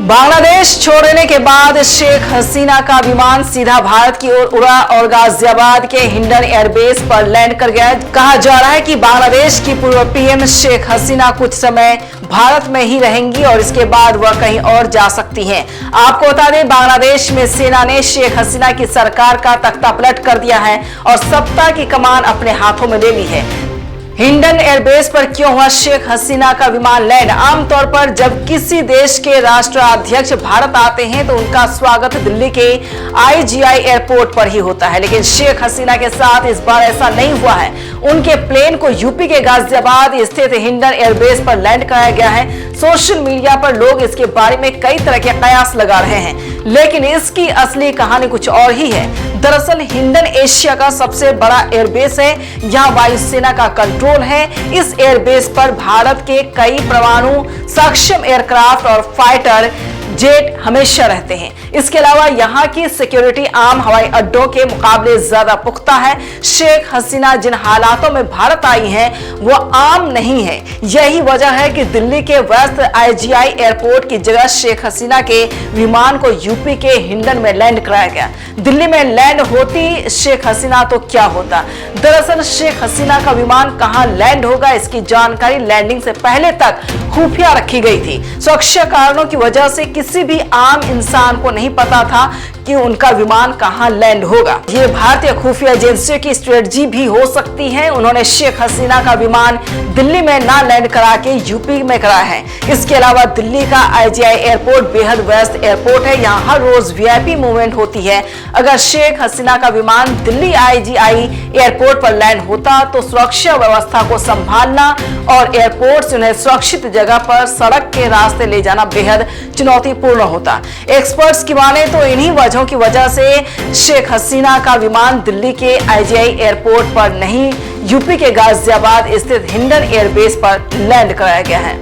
बांग्लादेश छोड़ने के बाद शेख हसीना का विमान सीधा भारत की ओर उड़ा और गाजियाबाद के हिंडन एयरबेस पर लैंड कर गया। कहा जा रहा है कि बांग्लादेश की पूर्व पीएम शेख हसीना कुछ समय भारत में ही रहेंगी और इसके बाद वह कहीं और जा सकती हैं। आपको बता दें, बांग्लादेश में सेना ने शेख हसीना की सरकार का तख्ता पलट कर दिया है और सत्ता की कमान अपने हाथों में ले ली है। हिंडन एयरबेस पर क्यों हुआ शेख हसीना का विमान लैंड? आमतौर पर जब किसी देश के राष्ट्राध्यक्ष भारत आते हैं तो उनका स्वागत दिल्ली के आईजीआई एयरपोर्ट पर ही होता है, लेकिन शेख हसीना के साथ इस बार ऐसा नहीं हुआ है। उनके प्लेन को यूपी के गाजियाबाद स्थित हिंडन एयरबेस पर लैंड कराया गया है। सोशल मीडिया पर लोग इसके बारे में कई तरह के कयास लगा रहे हैं, लेकिन इसकी असली कहानी कुछ और ही है। दरअसल हिंडन एशिया का सबसे बड़ा एयरबेस है। यहाँ वायुसेना का कंट्रोल है। इस एयरबेस पर भारत के कई परमाणु सक्षम एयरक्राफ्ट और फाइटर जेट हमेशा रहते हैं। इसके अलावा यहाँ की सिक्योरिटी आम हवाई अड्डों के मुकाबले ज्यादा पुख्ता है। शेख हसीना जिन हालातों में भारत आई हैं वो आम नहीं है। यही वजह है कि दिल्ली के व्यस्त आईजीआई एयरपोर्ट की जगह शेख हसीना के विमान को यूपी के हिंडन में लैंड कराया गया। दिल्ली में लैंड होती शेख हसीना तो क्या होता? दरअसल शेख हसीना का विमान कहां लैंड होगा, इसकी जानकारी लैंडिंग से पहले तक खुफिया रखी गई थी। सुरक्षा कारणों की वजह से किसी भी आम इंसान को नहीं पता था कि उनका विमान कहां लैंड होगा। ये भारतीय खुफिया एजेंसियों की स्ट्रेटजी भी हो सकती है। उन्होंने शेख हसीना का विमान दिल्ली में ना लैंड करा के यूपी में कराया है। इसके अलावा दिल्ली का आईजीआई एयरपोर्ट बेहद व्यस्त एयरपोर्ट है। यहाँ हर रोज वीआईपी मूवमेंट होती है। अगर शेख हसीना का विमान दिल्ली आईजीआई एयरपोर्ट पर लैंड होता तो सुरक्षा व्यवस्था को संभालना और एयरपोर्ट से उन्हें सुरक्षित जगह पर सड़क के रास्ते ले जाना बेहद चुनौतीपूर्ण होता। एक्सपर्ट्स की माने तो इन्हीं वजहों की वजह से शेख हसीना का विमान दिल्ली के आईजीआई एयरपोर्ट पर नहीं, यूपी के गाजियाबाद स्थित हिंडन एयरबेस पर लैंड कराया गया है।